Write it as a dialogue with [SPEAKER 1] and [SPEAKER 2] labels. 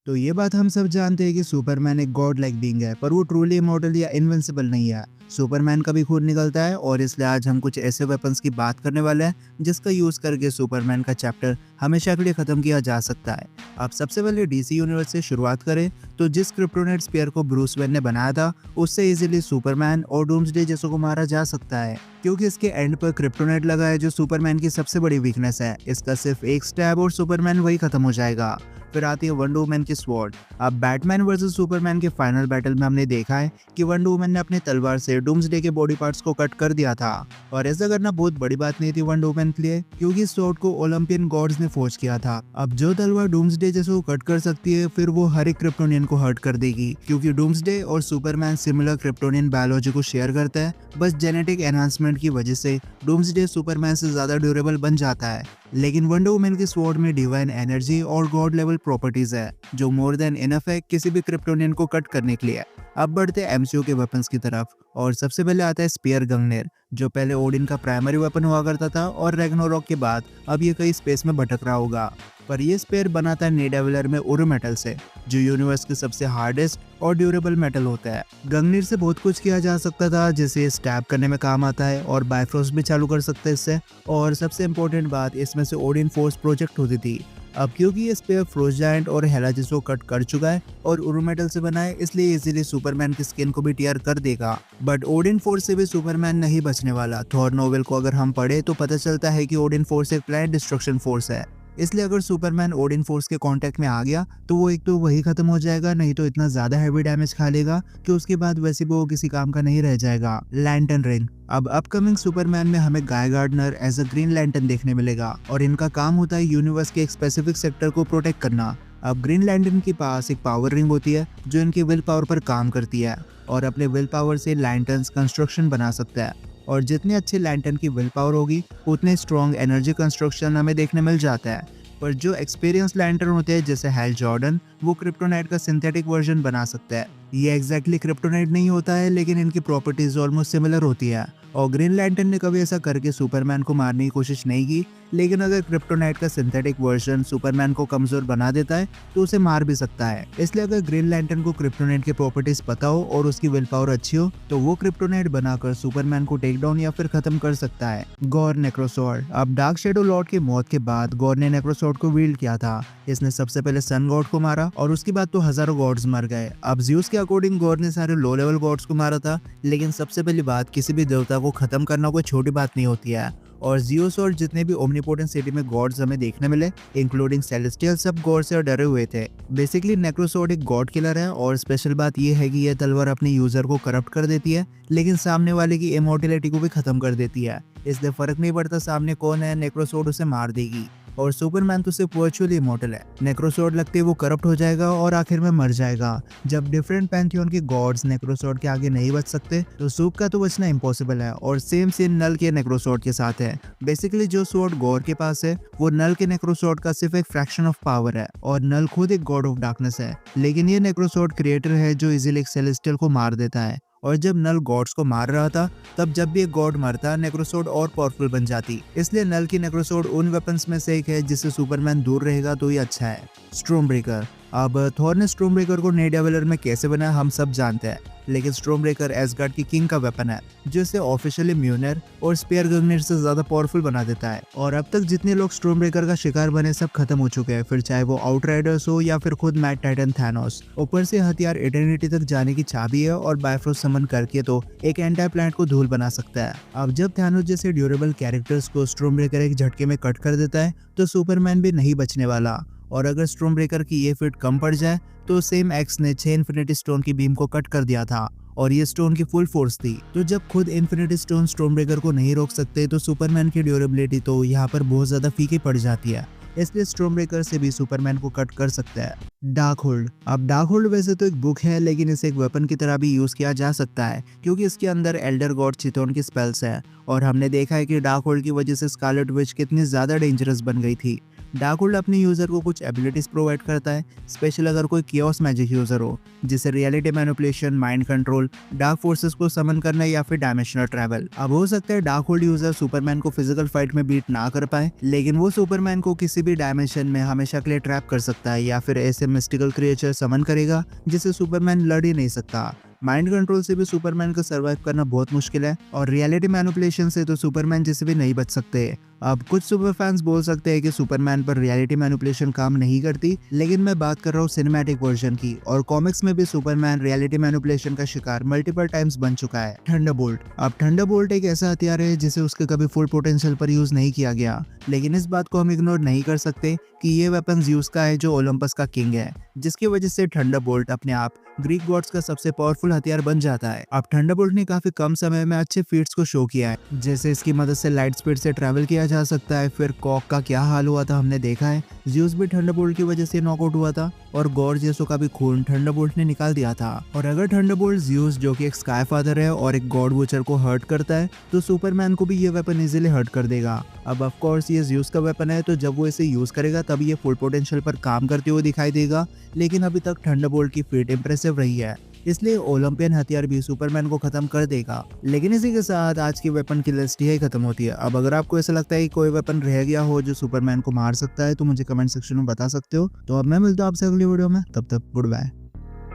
[SPEAKER 1] तो ये बात हम सब जानते हैं कि सुपरमैन एक गॉड लाइक बीइंग है, पर वो ट्रूली इमॉर्टल या इनविंसिबल नहीं है। सुपरमैन का भी खून निकलता है और इसलिए आज हम कुछ ऐसे वेपन्स की बात करने वाले हैं जिसका यूज करके सुपरमैन का चैप्टर हमेशा के लिए खत्म किया जा सकता है। अब सबसे पहले डीसी यूनिवर्स से शुरुआत करें तो जिस क्रिप्टोनाइट स्पेयर को ब्रूस वेन ने बनाया था उससे इजीली सुपरमैन और डूम्सडे जैसों को मारा जा सकता है, क्योंकि इसके एंड पर क्रिप्टोनाइट लगा है जो सुपरमैन की सबसे बड़ी वीकनेस है। इसका सिर्फ एक स्टैब और सुपरमैन वही खत्म हो जाएगा। फिर आती है वंडर वुमन की स्वॉर्ड। अब बैटमैन वर्सेस सुपरमैन के फाइनल बैटल में हमने देखा है कि वंडर वुमन ने अपनी तलवार से डूम्सडे के बॉडी पार्ट्स को कट कर दिया था, और ऐसा करना बहुत बड़ी बात नहीं थी वंडर वुमन के लिए, क्योंकि इस स्वॉर्ड को ओलंपियन गॉड्स ने फोर्ज किया था। अब जो तलवार डूम्सडे जैसे को कट कर सकती है फिर वो हर एक क्रिप्टोनियन को हर्ट कर देगी, क्योंकि डूम्सडे और सुपरमैन सिमिलर क्रिप्टोनियन बायोलॉजी को शेयर करते हैं। बस जेनेटिक एनहांसमेंट की वजह से डूम्सडे सुपरमैन से ज्यादा ड्यूरेबल बन जाता है, लेकिन वंडर वुमन की स्वॉर्ड में डिवाइन एनर्जी और गॉड लेवल प्रॉपर्टीज है जो मोर देन इनफ है किसी भी क्रिप्टोनियन को कट करने के लिए। अब बढ़ते हैं एमसीयू के वेपन्स की तरफ, और सबसे पहले आता है स्पीयर गंगनेर, जो पहले ओडिन का प्राइमरी वेपन हुआ करता था और रैग्नारोक के बाद अब ये कई स्पेस में भटक रहा होगा। पर ये स्पेयर बनाता है निडावेलर में उरु मेटल से, जो यूनिवर्स के सबसे हार्डेस्ट और ड्यूरेबल मेटल होता है। गंगनीर से बहुत कुछ किया जा सकता था, जैसे स्टैब करने में काम आता है और बायफ्रोस्ट भी चालू कर सकते हैं इससे, और सबसे इम्पोर्टेंट बात इसमें से ओडिन फोर्स प्रोजेक्ट होती थी। अब क्योंकि ये स्पेयर फ्रोज जायंट और हेलाजिस को कट कर चुका है और उरु मेटल से बना है, इसलिए इजीली सुपरमैन की स्किन को भी टीयर कर देगा। बट ओडिन फोर्स से भी सुपरमैन नहीं बचने वाला। थॉर नोवेल को अगर हम पढ़े तो पता चलता है कि ओडिन फोर्स एक प्लैनेट डिस्ट्रक्शन फोर्स है, इसलिए अगर सुपरमैन ओडिन फोर्स के कांटेक्ट में आ गया तो वो एक तो वही खत्म हो जाएगा, नहीं तो इतना ज्यादा हैवी डैमेज खा लेगा कि उसके बाद वैसे भी वो किसी काम का नहीं रह जाएगा। Lantern ring. अब अपकमिंग सुपरमैन में हमें Guy Gardner as a green lantern देखने मिलेगा, और इनका काम होता है यूनिवर्स के एक स्पेसिफिक सेक्टर को प्रोटेक्ट करना। अब ग्रीन लैंटर्न के पास एक पावर रिंग होती है जो इनकी विल पावर पर काम करती है, और अपने विल पावर से लैंटर्न्स कंस्ट्रक्शन बना सकता है, और जितने अच्छे लैंटर्न की विल पावर होगी उतने स्ट्रॉन्ग एनर्जी कंस्ट्रक्शन हमें देखने मिल जाता है। पर जो एक्सपीरियंस लैंटर्न होते हैं जैसे हैल जॉर्डन, वो क्रिप्टोनाइट का सिंथेटिक वर्जन बना सकता है। ये एग्जैक्टली क्रिप्टोनाइट नहीं होता है, लेकिन इनकी प्रॉपर्टीज ऑलमोस्ट सिमिलर होती है, और ग्रीन लैंटर्न ने कभी ऐसा करके सुपरमैन को मारने की कोशिश नहीं की, लेकिन अगर क्रिप्टोनाइट का सिंथेटिक वर्जन सुपरमैन को कमजोर बना देता है तो उसे मार भी सकता है। इसलिए अगर ग्रीन लैंटर्न को क्रिप्टोनाइट के प्रॉपर्टीज पता हो और उसकी विल पावर अच्छी हो तो वो क्रिप्टोनाइट बनाकर सुपरमैन को टेक डाउन या फिर खत्म कर सकता है। गॉर नेक्रोसॉर्ड। अब डार्क शेडो लॉर्ड की मौत के बाद गॉर ने नेक्रोसॉर्ड को विल्ड किया था। इसने सबसे पहले सन गॉड को मारा और उसके बाद तो हजारों गॉड्स मर गए। अब ज़्यूस के अकॉर्डिंग गॉर ने सारे लो लेवल गॉड्स को मारा था, लेकिन सबसे पहली बात किसी भी देवता को खत्म करना कोई छोटी बात नहीं होती है, और ज़्यूस और जितने भी ओमनीपोटेंट सिटी में गॉड्स हमें देखने मिले इंक्लूडिंग सेलेस्टियल, सब गॉड से डरे हुए थे। बेसिकली नेक्रोसॉर्ड एक गॉड किलर है, और स्पेशल बात यह है कि यह तलवार अपने यूजर को करप्ट कर देती है, लेकिन सामने वाले की इमोर्टलिटी को भी खत्म कर देती है। इसलिए फर्क नहीं पड़ता सामने कौन है, नेक्रोसॉर्ड उसे मार देगी। और सुपरमैन तो सिर्फ वर्चुअली इमॉर्टल है, नेक्रोसॉर्ड लगते ही वो करप्ट हो जाएगा और आखिर में मर जाएगा। जब डिफरेंट पैंथियन के गॉड्स नेक्रोसॉर्ड के आगे नहीं बच सकते तो सूप का तो बचना इम्पॉसिबल है, और सेम सीन नल के नेक्रोसॉर्ड के साथ है। बेसिकली जो स्वॉर्ड गॉर के पास है वो नल के नेक्रोसॉर्ड का सिर्फ एक फ्रैक्शन ऑफ पावर है, और नल खुद एक गॉड ऑफ डार्कनेस है, लेकिन ये नेक्रोसॉर्ड क्रिएटर है जो इजीली एक सेलेस्टियल को मार देता है। और जब नल गॉड्स को मार रहा था तब जब भी एक गॉड मरता नेक्रोसॉर्ड और पावरफुल बन जाती, इसलिए नल की नेक्रोसॉर्ड उन वेपन्स में से एक है जिससे सुपरमैन दूर रहेगा तो ही अच्छा है। Storm breaker. अब थॉर ने स्टॉर्म ब्रेकर को निडावेलर में कैसे बनाया हम सब जानते हैं, लेकिन स्टॉर्म ब्रेकर एसगार्ड की किंग का वेपन है जो इसे ऑफिशियली म्यूनर और स्पेयर गंगनेर से ज्यादा पावरफुल बना देता है। और अब तक जितने लोग स्टॉर्म ब्रेकर का शिकार बने सब खत्म हो चुके हैं, फिर चाहे वो आउटराइडर्स हो या फिर खुद मैड टाइटन थैनोस। ऊपर से हथियार इटर्निटी तक जाने की चाबी है, और बायफ्रोस्ट समन करके तो एक एंटायर प्लैनेट को धूल बना सकता है। अब जब थैनोस जैसे ड्यूरेबल कैरेक्टर्स को स्टॉर्म ब्रेकर एक झटके में कट कर देता है तो सुपरमैन भी नहीं बचने वाला। और अगर स्टॉर्म ब्रेकर की ये फिट कम पड़ जाए तो सेम एक्स ने 6 इन्फिनिटी स्टोन की बीम को कट कर दिया था, और ये स्टोन की फुल फोर्स थी। तो जब खुद इन्फिनिटी स्टोन स्टॉर्म ब्रेकर को नहीं रोक सकते तो सुपरमैन की ड्यूरेबिलिटी तो यहाँ पर बहुत ज्यादा फीकी पड़ जाती है, इसलिए स्टॉर्म ब्रेकर से भी सुपरमैन को कट कर सकता है। Dark hold. अब डार्क होल्ड वैसे तो एक बुक है, लेकिन इसे एक वेपन की तरह भी यूज किया जा सकता है, क्योंकि इसके अंदर एल्डर गॉड चिथोन की स्पेल्स है, और हमने देखा है कि डार्क होल्ड की वजह से स्कारलेट विच कितनी ज्यादा डेंजरस बन गई थी। डार्क होल्ड अपने यूजर को कुछ एबिलिटीज प्रोवाइड करता है, स्पेशल अगर कोई कियोस मैजिक यूजर हो, जिसे reality manipulation, mind control, dark forces को समन करना या फिर डायमेंशनल ट्रैवल। अब हो सकता है डार्क होल्ड यूजर सुपरमैन को फिजिकल फाइट में बीट ना कर पाए, लेकिन वो सुपरमैन को किसी भी डायमेंशन में हमेशा के लिए ट्रैप कर सकता है या फिर ऐसे मिस्टिकल क्रिएचर समन करेगा जिसे सुपरमैन लड़ ही नहीं सकता। माइंड कंट्रोल से भी सुपरमैन को सरवाइव करना बहुत मुश्किल है और रियलिटी मैनिपुलेशन से तो सुपरमैन जैसे भी नहीं बच सकते। अब कुछ सुपर फैंस बोल सकते हैं कि सुपरमैन पर रियलिटी मैनिपुलेशन काम नहीं करती, लेकिन मैं बात कर रहा हूँ सिनेमैटिक वर्जन की, और कॉमिक्स में भी सुपरमैन रियलिटी मैनिपुलेशन का शिकार मल्टीपल टाइम्स बन चुका है। थंडरबोल्ट। अब थंडरबोल्ट एक ऐसा हथियार है जिसे उसके कभी फुल पोटेंशियल पर यूज नहीं किया गया, लेकिन इस बात को हम इग्नोर नहीं कर सकते कि ये वेपन ज़्यूस का है जो ओलंपस का किंग है, जिसकी वजह से थंडरबोल्ट अपने आप ग्रीक गॉड्स का सबसे पावरफुल हथियार बन जाता है। अब थंडरबोल्ट ने काफी कम समय में अच्छे फीट्स को शो किया है, जैसे इसकी मदद से लाइट स्पीड से ट्रैवल किया जा सकता है। फिर कॉक का क्या हाल हुआ था हमने देखा है, ज़्यूस भी थंडरबोल्ट की वजह से नॉकआउट हुआ था और गॉर्जियसो का भी खून थंडरबोल्ट ने निकाल दिया था। और अगर थंडरबोल्ट ज़्यूस जो कि एक स्काई फादर है और एक गॉड वॉचर को हर्ट करता है, तो सुपरमैन को भी ये वेपन इजीली हर्ट कर देगा। अब ऑफ कोर्स ये ज़्यूस का वेपन है, तो जब वो इसे यूज करेगा तब ये फुल पोटेंशियल पर काम करते हुए दिखाई देगा, लेकिन अभी तक थंडरबोल्ट की फीट इंप्रेसिव रही है, इसलिए ओलंपियन हथियार भी सुपरमैन को खत्म कर देगा। लेकिन इसी के साथ आज की वेपन की लिस्ट यही खत्म होती है। अब अगर आपको ऐसा लगता है कि कोई वेपन रह गया हो जो सुपरमैन को मार सकता है, तो मुझे कमेंट सेक्शन में बता सकते हो। तो अब मैं मिलता हूँ आपसे अगली वीडियो में, तब तक गुड बाय।